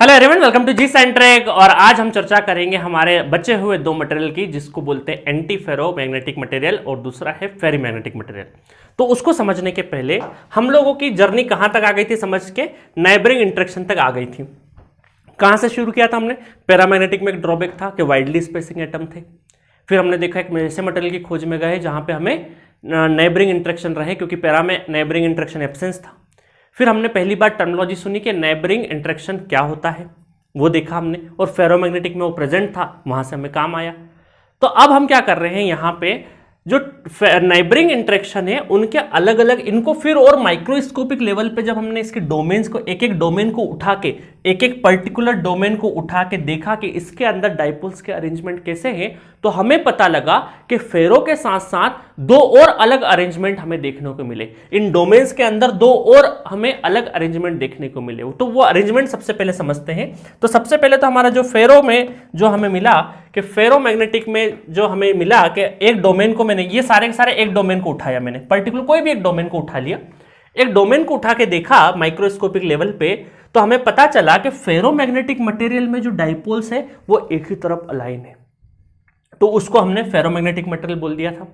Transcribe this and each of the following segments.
Hello everyone, welcome to जी साइंट्रेक। और आज हम चर्चा करेंगे हमारे बचे हुए दो मटेरियल की, जिसको बोलते हैं एंटी फेरो मैग्नेटिक मटेरियल और दूसरा है फेरी मैग्नेटिक मटेरियल। तो उसको समझने के पहले हम लोगों की जर्नी कहां तक आ गई थी, समझ के नाइबरिंग इंटरेक्शन तक आ गई थी। कहां से शुरू किया था हमने? पैरामैग्नेटिक में एक ड्रॉबैक था कि वाइडली स्पेसिंग एटम थे। फिर हमने देखा एक ऐसे मटेरियल की खोज में गए जहां पे हमें नाइबरिंग इंटरेक्शन रहे, क्योंकि पैरा में नाइबरिंग इंटरेक्शन एब्सेंस था। फिर हमने पहली बार टर्मिनोलॉजी सुनी कि नाइबरिंग इंटरेक्शन क्या होता है, वो देखा हमने, और फेरोमैग्नेटिक में वो प्रेजेंट था, वहां से हमें काम आया। तो अब हम क्या कर रहे हैं, यहां पे जो नाइबरिंग इंटरेक्शन है उनके अलग अलग, इनको फिर और माइक्रोस्कोपिक लेवल पे जब हमने इसके डोमेन्स को, एक एक डोमेन को उठा के, एक एक पर्टिकुलर डोमेन को उठा के देखा कि इसके अंदर डाइपोल्स के अरेंजमेंट कैसे हैं, तो हमें पता लगा कि फेरो के साथ साथ दो और अलग अरेंजमेंट हमें देखने को मिले। इन डोमेन्स के अंदर दो और हमें अलग अरेंजमेंट देखने को मिले। तो वो अरेंजमेंट सबसे पहले समझते हैं। तो सबसे पहले तो हमारा जो फेरो में जो हमें मिला कि फेरोमैग्नेटिक में जो हमें मिला कि एक डोमेन को, मैंने ये सारे के सारे एक डोमेन को उठाया, मैंने पर्टिकुलर कोई भी एक डोमेन को उठा लिया, एक डोमेन को उठा के देखा माइक्रोस्कोपिक लेवल पे, तो हमें पता चला कि फेरोमैग्नेटिक मटेरियल में जो डाइपोल्स है वो एक ही तरफ अलाइन है। तो उसको हमने फेरोमैग्नेटिक मटेरियल बोल दिया था।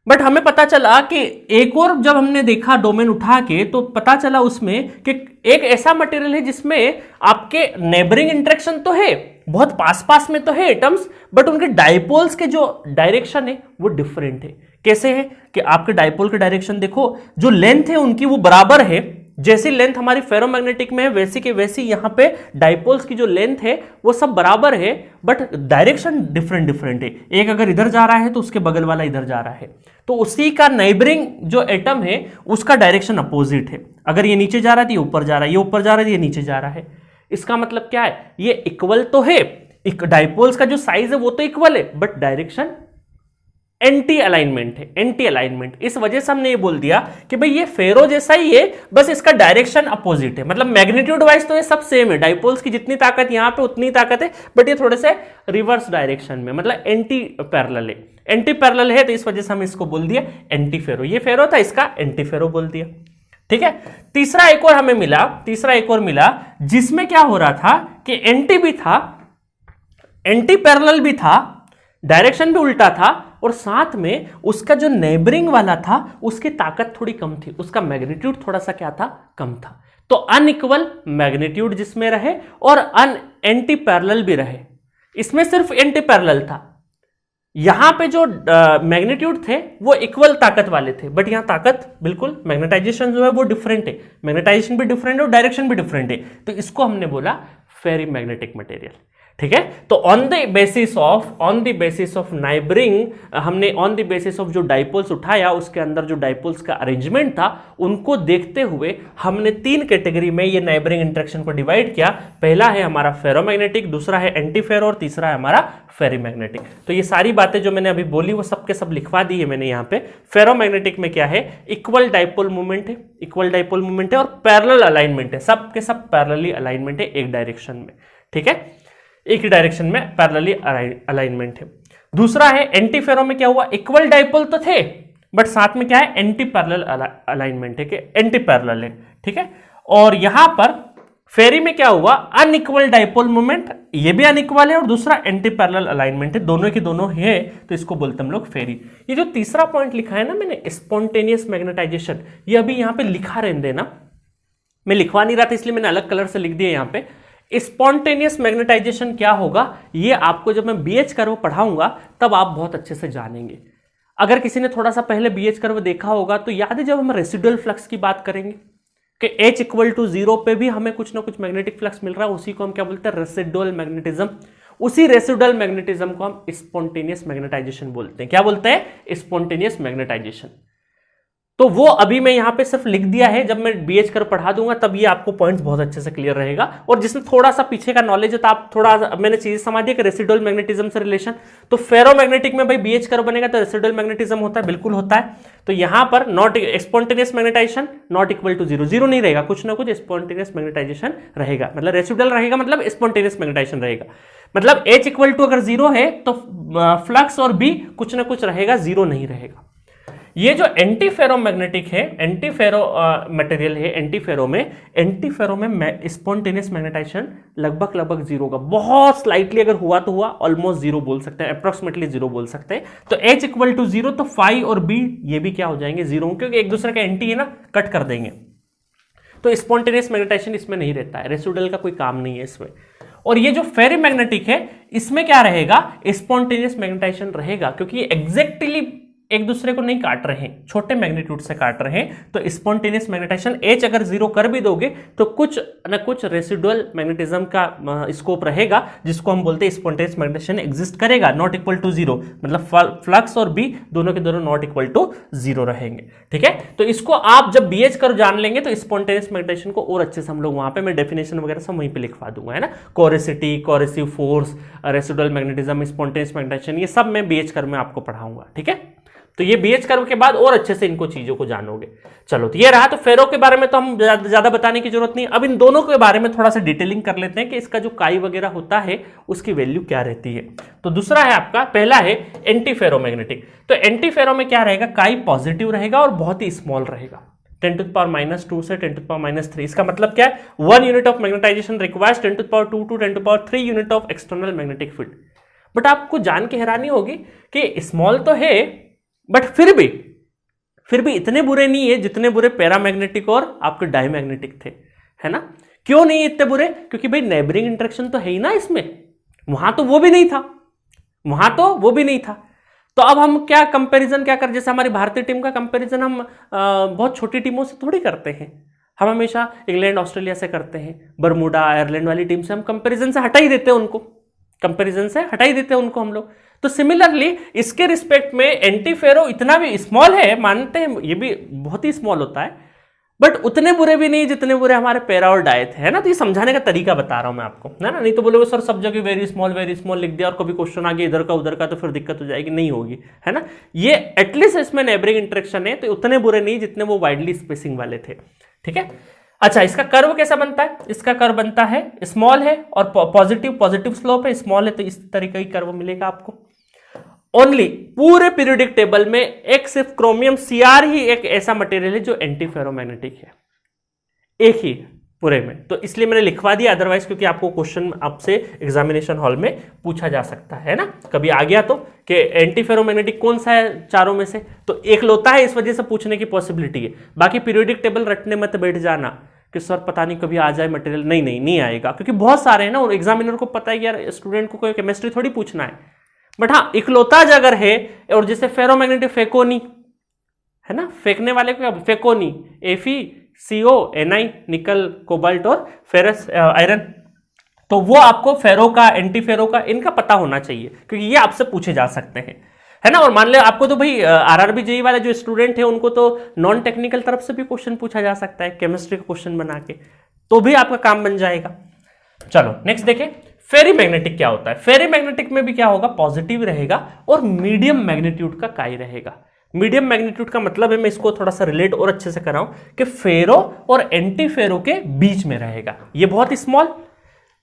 बट हमें पता चला कि एक और जब हमने देखा डोमेन उठा के, तो पता चला उसमें कि एक ऐसा मटेरियल है जिसमें आपके नेबरिंग इंटरेक्शन तो है, बहुत पास पास में तो है एटम्स, बट उनके डाइपोल्स के जो डायरेक्शन है वो डिफरेंट है। कैसे है कि आपके डाइपोल के डायरेक्शन देखो, जो लेंथ है उनकी वो बराबर है, जैसी लेंथ हमारी फेरोमैग्नेटिक में है वैसी के वैसी यहां पे डाइपोल्स की जो लेंथ है वो सब बराबर है, बट डायरेक्शन डिफरेंट डिफरेंट है। एक अगर इधर जा रहा है तो उसके बगल वाला इधर जा रहा है, तो उसी का नाइबरिंग जो एटम है उसका डायरेक्शन अपोजिट है। अगर ये नीचे जा रहा है तो ये ऊपर जा रहा है, ये ऊपर जा रहा है तो ये नीचे जा रहा है। इसका मतलब क्या है, ये इक्वल तो है, डाइपोल्स का जो साइज है वो तो इक्वल है, बट डायरेक्शन एंटी अलाइनमेंट है, एंटी अलाइनमेंट। इस वजह से हमने ये बोल दिया कि भाई ये फेरो जैसा ही है, बस इसका डायरेक्शन अपोजिट है। मतलब मैग्नीट्यूड वाइज तो ये सब सेम है, डाइपोल्स की जितनी ताकत यहां पे उतनी ताकत है, बट ये थोड़े से रिवर्स डायरेक्शन में, मतलब एंटी पैरेलल है। एंटी पैरेलल है तो इस वजह से हम इसको बोल दिया एंटी फेरो। ये फेरो था, इसका एंटी फेरो बोल दिया। ठीक है। तीसरा एक और मिला जिसमें क्या हो रहा था कि एंटी भी था, एंटी पैरेलल भी था, डायरेक्शन भी उल्टा था, और साथ में उसका जो नेबरिंग वाला था उसकी ताकत थोड़ी कम थी, उसका मैग्नीट्यूड थोड़ा सा क्या था, कम था। तो अनइक्वल मैग्नीट्यूड जिसमें रहे और एंटी पैरेलल भी रहे। इसमें सिर्फ एंटी पैरेलल था, यहां पे जो मैग्नीट्यूड थे वो इक्वल ताकत वाले थे, बट यहां ताकत बिल्कुल, मैग्नेटाइजेशन जो है वो डिफरेंट है, मैग्नेटाइजेशन भी डिफरेंट है और डायरेक्शन भी डिफरेंट है। तो इसको हमने बोला फेरी मैग्नेटिक मटेरियल। ठीक है। तो on the basis of neighbouring, हमने ऑन द बेसिस ऑफ जो डाइपोल्स उठाया, उसके अंदर जो डाइपोल्स का अरेंजमेंट था उनको देखते हुए हमने तीन कैटेगरी में ये नाइबरिंग इंटरेक्शन को डिवाइड किया। पहला है हमारा फेरोमैग्नेटिक, दूसरा है एंटी फेरो, और तीसरा है हमारा फेरीमैग्नेटिक। तो ये सारी बातें जो मैंने अभी बोली वो सब के सब लिखवा दी है मैंने यहाँ पे। फेरोमैग्नेटिक में क्या है, इक्वल डाइपोल मूवमेंट है, और पैरेलल अलाइनमेंट है, सब के सब पैरेलली अलाइनमेंट है एक डायरेक्शन में। ठीक है, एक ही डायरेक्शन में पैरेलली अलाइनमेंट है। दूसरा है एंटी फेरो में क्या हुआ, इक्वल डाइपोल तो थे, बट साथ में क्या है, एंटी पैरेलल अलाइनमेंट है, कि एंटी पैरेलल है। ठीक है। और यहां पर फेरी में क्या हुआ, अनइक्वल डाइपोल मोमेंट, ये भी अनइक्वल है, और दूसरा एंटी पैरेलल अलाइनमेंट है, दोनों के दोनों है, तो इसको बोलते हम लोग फेरी। ये जो तीसरा पॉइंट लिखा है ना मैंने, स्पॉन्टेनियस मैग्नेटाइजेशन, ये अभी यहां पे लिखा रहने देना, मैं लिखवा नहीं रहा था इसलिए मैंने अलग कलर से लिख दिया यहां पे। स्पॉन्टेनियस मैग्नेटाइजेशन क्या होगा, ये आपको जब मैं बीएच कर्व पढ़ाऊंगा तब आप बहुत अच्छे से जानेंगे। अगर किसी ने थोड़ा सा पहले बीएच कर्व देखा होगा तो याद है जब हम रेसिडुअल फ्लक्स की बात करेंगे कि H इक्वल टू 0 पे भी हमें कुछ ना कुछ मैग्नेटिक फ्लक्स मिल रहा है, उसी को हम क्या बोलते हैं, रेसिडुअल मैग्नेटिज्म। उसी रेसिडुअल मैग्नेटिज्म को हम स्पॉन्टेनियस मैग्नेटाइजेशन बोलते हैं। क्या बोलते हैं, स्पॉन्टेनियस मैग्नेटाइजेशन। तो वो अभी मैं यहां पे सिर्फ लिख दिया है, जब मैं बीएच कर पढ़ा दूंगा तब ये आपको पॉइंट्स बहुत अच्छे से क्लियर रहेगा। और जिसमें थोड़ा सा पीछे का नॉलेज है तो आप थोड़ा, मैंने चीजें समझ दी कि रेसिडुअल मैग्नेटिज्म से रिलेशन, तो फेरोमैग्नेटिक में भाई बीएच कर बनेगा तो रेसिडुअल मैग्नेटिज्म होता है, बिल्कुल होता है। तो यहां पर not spontaneous magnetization not equal to 0, 0 नहीं रहेगा, कुछ ना कुछ स्पॉन्टेनियस मैग्नेटाइजेशन रहेगा, मतलब रेसिडुअल रहेगा, मतलब स्पॉन्टेनियस मैग्नेटाइजेशन रहेगा। मतलब H इक्वल टू अगर 0 है तो फ्लक्स और B कुछ ना कुछ रहेगा, 0 नहीं रहेगा। ये जो एंटी फेरोमैग्नेटिक है, एंटी फेरो मटेरियल है, एंटी फेरो में स्पॉन्टेनियस मैग्नेटाइजेशन लगभग जीरो का, बहुत स्लाइटली अगर हुआ तो हुआ, ऑलमोस्ट जीरो बोल सकते हैं, अप्रोक्सीमेटली जीरो बोल सकते हैं। तो H इक्वल टू जीरो, तो फाई और बी ये भी क्या हो जाएंगे, जीरो, क्योंकि एक दूसरे का एंटी है ना, कट कर देंगे। तो स्पॉन्टेनियस मैग्नेटाइजेशन इसमें नहीं रहता है, रेसिडुअल का कोई काम नहीं है इसमें। और ये जो फेरोमैग्नेटिक है इसमें क्या रहेगा, स्पॉन्टेनियस मैग्नेटाइजेशन रहेगा, क्योंकि ये एग्जैक्टली एक दूसरे को नहीं काट रहे हैं, छोटे मैग्नीट्यूड से काट रहे हैं। तो स्पॉन्टेनियस मैग्नेटाइजेशन H अगर जीरो कर भी दोगे तो कुछ न कुछ रेसिडुअल मैग्नेटिज्म का स्कोप रहेगा, जिसको हम बोलते हैं स्पॉन्टेनियस मैग्नेटाइजेशन एग्जिस्ट करेगा, नॉट इक्वल टू जीरो, मतलब फ्लक्स और बी दोनों के दोनों नॉट इक्वल टू जीरो रहेंगे। ठीक है, तो इसको आप जब BH कर जान लेंगे तो स्पॉन्टेनियस मैग्नेटाइजेशन को और अच्छे से हम लोग वहां पे, मैं डेफिनेशन वगैरह सब वहीं पे लिखवा दूंगा, है ना, coercivity, coercive force, residual magnetism, spontaneous magnetization, ये सब मैं BH कर में आपको पढ़ाऊंगा। ठीक है, तो ये BH कर्व के बाद और अच्छे से इनको चीजों को जानोगे। चलो, तो ये रहा। तो फेरो के बारे में तो हम ज्यादा बताने की जरूरत नहीं। अब इन दोनों के बारे में थोड़ा सा डिटेलिंग कर लेते हैं कि इसका जो काई वगैरह होता है उसकी वैल्यू क्या रहती है। तो दूसरा है आपका, पहला है एंटी फेरोमैग्नेटिक। तो एंटी फेरो में क्या रहेगा, काई पॉजिटिव रहेगा और बहुत ही स्मॉल रहेगा, 10⁻² से 10⁻³ इसका मतलब क्या है, 1 unit of magnetization requires 10⁻² to 10⁻³ unit of external magnetic field. But आपको जान के हैरानी होगी कि स्मॉल तो है, बट फिर भी इतने बुरे नहीं है जितने बुरे पैरामैग्नेटिक और आपके डायमैग्नेटिक थे, है ना। क्यों नहीं इतने बुरे, क्योंकि भाई नेबरिंग इंटरेक्शन तो है ही ना इसमें, वहां तो वो भी नहीं था। तो अब हम क्या कंपैरिजन क्या कर, जैसे हमारी भारतीय टीम का कंपैरिजन हम बहुत छोटी टीमों से थोड़ी करते हैं, हम हमेशा इंग्लैंड ऑस्ट्रेलिया से करते हैं, बरमूडा आयरलैंड वाली टीम से हम कंपैरिजन से हटा ही देते हैं उनको, हम लोग। तो सिमिलरली इसके रिस्पेक्ट में एंटी फेरो इतना भी स्मॉल है, मानते हैं ये भी बहुत ही स्मॉल होता है, बट उतने बुरे भी नहीं जितने बुरे हमारे पैरा और डाय थे, है ना। तो ये समझाने का तरीका बता रहा हूं मैं आपको, है ना। नहीं तो बोलोगे सर सब जगह वेरी स्मॉल लिख दिया और कभी क्वेश्चन आ गया इधर का उधर का, तो फिर दिक्कत हो जाएगी, नहीं होगी, है ना। ये एटलीस्ट इसमें नेबरिंग इंटरेक्शन है, तो उतने बुरे नहीं जितने वो वाइडली स्पेसिंग वाले थे। ठीक है, अच्छा, इसका कर्व कैसा बनता है, इसका कर्व बनता है, स्मॉल है और पॉजिटिव स्लोप है, स्मॉल है, तो इस तरीके की कर्व मिलेगा आपको। ओनली पूरे पीरियोडिक टेबल में एक सिर्फ क्रोमियम Cr ही एक ऐसा मटेरियल है जो एंटी फेरोमैग्नेटिक है, एक ही पूरे में। तो इसलिए मैंने लिखवा दिया, अदरवाइज क्योंकि आपको क्वेश्चन आपसे एग्जामिनेशन हॉल में पूछा जा सकता है ना, कभी आ गया तो कि एंटी फेरोमैग्नेटिक कौन सा है चारों में से, तो एक लोता है, इस वजह से पूछने की पॉसिबिलिटी है। बाकी पीरियोडिक टेबल रटने मत बैठ जाना कि सर पता नहीं कभी आ जाए मटेरियल, नहीं आएगा, क्योंकि बहुत सारे हैं ना, और एग्जामिनर को पता है कि यार स्टूडेंट को कोई केमिस्ट्री थोड़ी पूछना है। बट हाँ, इकलौता अगर है, और जैसे फेरोमैग्नेटिक फेकोनी है ना, फेंकने वाले को फेकोनी, FeCO Ni, निकल कोबाल्ट और फेरस आयरन, तो वो आपको फेरो का, एंटी फेरो का, इनका पता होना चाहिए, क्योंकि ये आपसे पूछे जा सकते हैं, है ना। और मान ले आपको तो भाई RRB JEE वाले जो स्टूडेंट है उनको तो नॉन टेक्निकल तरफ से भी क्वेश्चन पूछा जा सकता है, केमिस्ट्री का क्वेश्चन बना के, तो भी आपका काम बन जाएगा। चलो नेक्स्ट देखें, फेरीमैग्नेटिक क्या होता है। फेरीमैग्नेटिक में भी क्या होगा, पॉजिटिव रहेगा और मीडियम मैग्नीट्यूड का काई रहेगा। मीडियम मैग्नीट्यूड का मतलब है, मैं इसको थोड़ा सा रिलेट और अच्छे से कराऊं कि फेरो और एंटी फेरो के बीच में रहेगा। ये बहुत स्मॉल,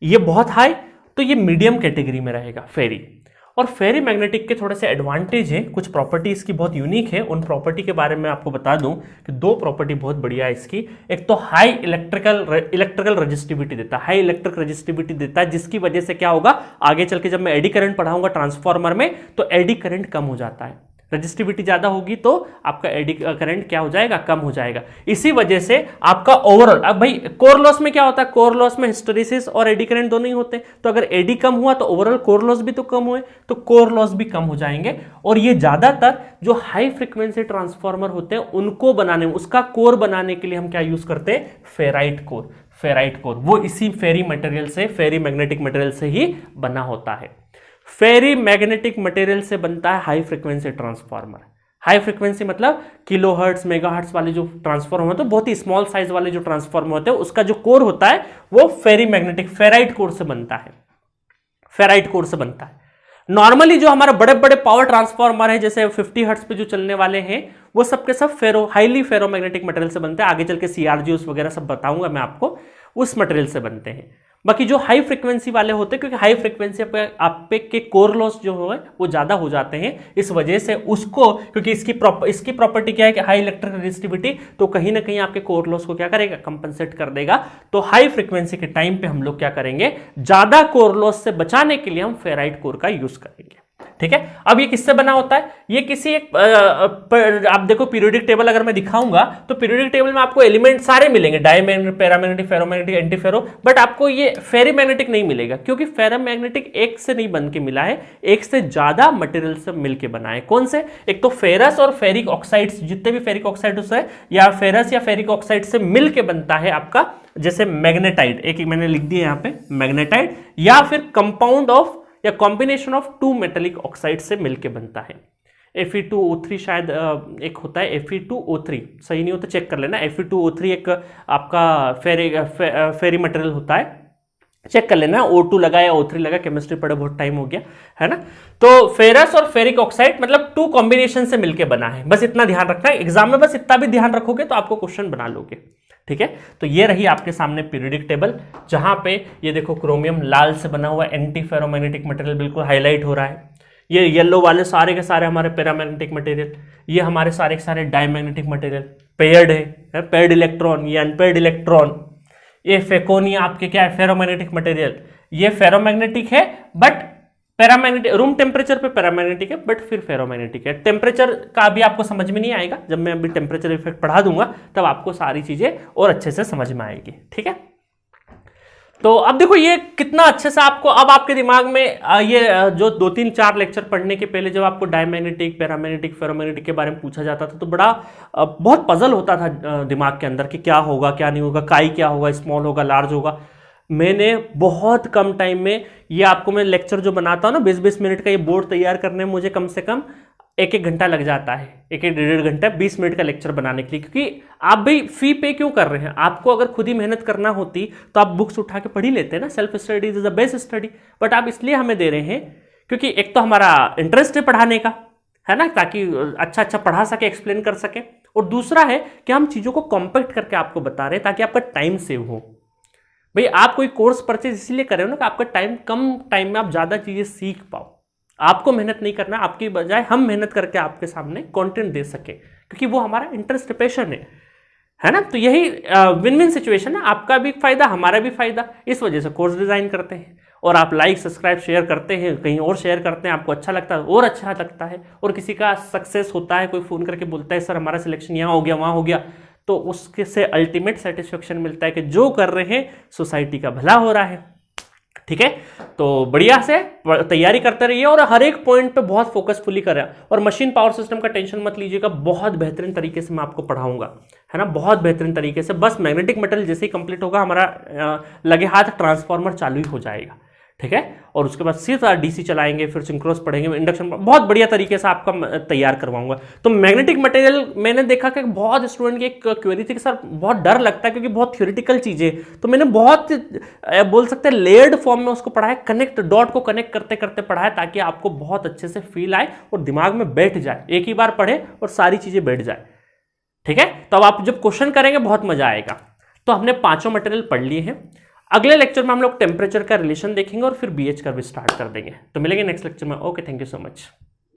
ये बहुत हाई, तो ये मीडियम कैटेगरी में रहेगा फेरी। और फेरी मैग्नेटिक के थोड़े से एडवांटेज हैं, कुछ प्रॉपर्टी इसकी बहुत यूनिक है। उन प्रॉपर्टी के बारे में आपको बता दूं कि दो प्रॉपर्टी बहुत बढ़िया है इसकी। एक तो हाई इलेक्ट्रिकल रेजिस्टिविटी देता है, हाई इलेक्ट्रिक रेजिस्टिविटी देता है, जिसकी वजह से क्या होगा, आगे चल के जब मैं एडी करंट पढ़ाऊंगा ट्रांसफार्मर में, तो एडी करंट कम हो जाता है। रेजिस्टिविटी ज्यादा होगी तो आपका एडी करंट क्या हो जाएगा, कम हो जाएगा। इसी वजह से आपका ओवरऑल, अब भाई कोर लॉस में क्या होता है, कोर लॉस में हिस्टेरेसिस और एडी करंट दोनों ही होते हैं, तो अगर एडी कम हुआ तो ओवरऑल कोर लॉस भी तो कम हुए, तो कोर लॉस भी कम हो जाएंगे। और ये ज्यादातर जो हाई फ्रीक्वेंसी ट्रांसफार्मर होते हैं उनको बनाने में, उसका कोर बनाने के लिए हम क्या यूज करते हैं, फेराइट कोर। फेराइट कोर वो इसी फेरी मटेरियल से, फेरी मैग्नेटिक मटेरियल से ही बना होता है। फेरी मैग्नेटिक मटेरियल से बनता है high frequency transformer. High frequency मतलब किलोहर्ट्ज, मेगाहर्ट्ज वाले जो ट्रांसफार्मर होते हैं, बहुत ही स्मॉल साइज वाले जो ट्रांसफार्मर होते हैं, उसका जो कोर होता है वो फेरी मैग्नेटिक फेराइट कोर से बनता है। फेराइट कोर से बनता है। नॉर्मली जो हमारे बड़े बड़े पावर ट्रांसफार्मर है, जैसे 50 हर्ट्ज पे जो चलने वाले हैं, वो सबके सब हाईली फेरोमैग्नेटिक मटेरियल से बनते हैं। आगे चल के CRGOs वगैरह सब बताऊंगा मैं आपको, उस मटेरियल से बनते हैं। बाकी जो हाई फ्रीक्वेंसी वाले होते हैं, क्योंकि हाई फ्रीक्वेंसी पे आप पे के कोर लॉस जो है वो ज्यादा हो जाते हैं, इस वजह से उसको, क्योंकि इसकी प्रॉपर्टी क्या है कि हाई इलेक्ट्रिक रेजिस्टिविटी, तो कहीं ना कहीं आपके कोर लॉस को क्या करेगा, कंपनसेट कर देगा। तो हाई फ्रीक्वेंसी के टाइम पे हम लोग क्या करेंगे, ज्यादा कोर लॉस से बचाने के लिए हम फेराइट कोर का यूज करेंगे। ठीक है, अब ये किससे बना होता है, ये किसी एक आप देखो पीरियोडिक टेबल अगर मैं दिखाऊंगा तो पीरियोडिक टेबल में आपको एलिमेंट सारे मिलेंगे, डायमैग्नेटिक, पैरामैग्नेटिक, फेरोमैग्नेटिक, एंटीफेरो, बट आपको ये फेरीमैग्नेटिक नहीं मिलेगा, क्योंकि फेरोमैग्नेटिक एक से नहीं बन के मिला है, एक से ज्यादा मटेरियल से मिलके बना है। कौन से, एक तो फेरस और फेरिक ऑक्साइड्स, जितने भी फेरिक ऑक्साइड्स है या फेरस या फेरिक ऑक्साइड से मिलके बनता है आपका, जैसे मैग्नेटाइट, एक मैंने लिख दिया यहाँ पे मैग्नेटाइट, या फिर कंपाउंड ऑफ या combination of two metallic oxide से मिलके बनता है। Fe2O3 शायद एक होता है, Fe2O3 सही नहीं होता चेक कर लेना, Fe2O3 एक आपका फेरी मटेरियल होता है, चेक कर लेना, O2 लगा या O3 लगा, केमिस्ट्री पढ़े बहुत टाइम हो गया है ना। तो फेरस और फेरिक ऑक्साइड मतलब टू कॉम्बिनेशन से मिलके बना है, बस इतना ध्यान रखना है, एग्जाम में बस इतना भी ध्यान रखोगे तो आपको क्वेश्चन बना लोगे। ठीक है, तो ये रही आपके सामने पीरियोडिक टेबल, जहां पे ये देखो क्रोमियम लाल से बना हुआ एंटी फेरोमैग्नेटिक मटेरियल बिल्कुल हाईलाइट हो रहा है, ये येलो वाले सारे के सारे हमारे पैरामैग्नेटिक मटेरियल, ये हमारे सारे के सारे डायमैग्नेटिक मटेरियल, पेयर्ड है, पेयर्ड इलेक्ट्रॉन, ये अनपेयर्ड इलेक्ट्रॉन, ये फेकोनिया आपके क्या है, फेरोमैग्नेटिक मटेरियल, ये फेरोमैग्नेटिक है बट पैरामैग्नेटिक, रूम टेम्परेचर पे पैरामैग्नेटिक है बट फिर फेरोमैग्नेटिक है। टेम्परेचर का अभी आपको समझ में नहीं आएगा, जब मैं अभी टेम्परेचर इफेक्ट पढ़ा दूंगा तब आपको सारी चीजें और अच्छे से समझ में आएगी। ठीक है, तो अब देखो ये कितना अच्छे से आपको, अब आपके दिमाग में ये जो 2-3-4 लेक्चर पढ़ने के पहले जब आपको डायमैग्नेटिक, पैरामैग्नेटिक, फेरोमैग्नेटिक के बारे में पूछा जाता था तो बड़ा बहुत पजल होता था दिमाग के अंदर कि क्या होगा क्या नहीं होगा, काई क्या होगा, स्मॉल होगा, लार्ज होगा। मैंने बहुत कम टाइम में, ये आपको मैं लेक्चर जो बनाता हूँ ना 20-20 मिनट का, ये बोर्ड तैयार करने में मुझे कम से कम 1-1 घंटा लग जाता है, 1-1 घंटा 20 मिनट का लेक्चर बनाने के लिए, क्योंकि आप भी फी पे क्यों कर रहे हैं, आपको अगर खुद ही मेहनत करना होती तो आप बुक्स उठा के पढ़ ही लेते हैं ना, self study is the best study, but आप इसलिए हमें दे रहे हैं क्योंकि एक तो हमारा इंटरेस्ट है पढ़ाने का, है ना, ताकि अच्छा अच्छा पढ़ा सके, एक्सप्लेन कर सके, और दूसरा है कि हम चीज़ों को कॉम्पैक्ट करके आपको बता रहे हैं ताकि आपका टाइम सेव हो। भाई आप कोई कोर्स परचेज इसलिए कर रहे हो ना कि आपका टाइम, कम टाइम में आप ज़्यादा चीज़ें सीख पाओ, आपको मेहनत नहीं करना, आपकी बजाय हम मेहनत करके आपके सामने कंटेंट दे सके, क्योंकि वो हमारा इंटरेस्ट, पैशन है ना। तो यही विन विन सिचुएशन है, आपका भी फायदा हमारा भी फायदा, इस वजह से कोर्स डिजाइन करते हैं। और आप लाइक सब्सक्राइब शेयर करते हैं, कहीं और शेयर करते हैं, आपको अच्छा लगता है और अच्छा लगता है, और किसी का सक्सेस होता है, कोई फ़ोन करके बोलता है सर हमारा सिलेक्शन यहाँ हो गया वहाँ हो गया, तो उसके से अल्टीमेट सेटिस्फेक्शन मिलता है कि जो कर रहे हैं सोसाइटी का भला हो रहा है। ठीक है, तो बढ़िया से तैयारी करते रहिए और हर एक पॉइंट पे बहुत फोकसफुली करें, और मशीन पावर सिस्टम का टेंशन मत लीजिएगा, बहुत बेहतरीन तरीके से मैं आपको पढ़ाऊंगा, है ना, बहुत बेहतरीन तरीके से। बस मैग्नेटिक मटेरियल जैसे ही कंप्लीट होगा हमारा लगे हाथ ट्रांसफार्मर चालू ही हो जाएगा। ठीक है, और उसके बाद सीधा डीसी चलाएंगे, फिर सिंक्रोनस पढ़ेंगे, इंडक्शन, बहुत बढ़िया तरीके से आपका तैयार करवाऊंगा। तो मैग्नेटिक मटेरियल मैंने देखा कि बहुत स्टूडेंट की एक क्वेरी थी कि सर बहुत डर लगता है क्योंकि बहुत थ्योरेटिकल चीज़ें, तो मैंने बहुत बोल सकते हैं लेयर्ड फॉर्म में उसको पढ़ाया, कनेक्ट डॉट को कनेक्ट करते करते पढ़ाया, ताकि आपको बहुत अच्छे से फील आए और दिमाग में बैठ जाए, एक ही बार पढ़े और सारी चीज़ें बैठ जाए। ठीक है, तो अब आप जब क्वेश्चन करेंगे बहुत मजा आएगा। तो हमने 5 मटेरियल पढ़ लिए हैं, अगले लेक्चर में हम लोग टेम्परेचर का रिलेशन देखेंगे और फिर बीएच का भी स्टार्ट कर देंगे। तो मिलेंगे नेक्स्ट लेक्चर में। Okay, thank you so much.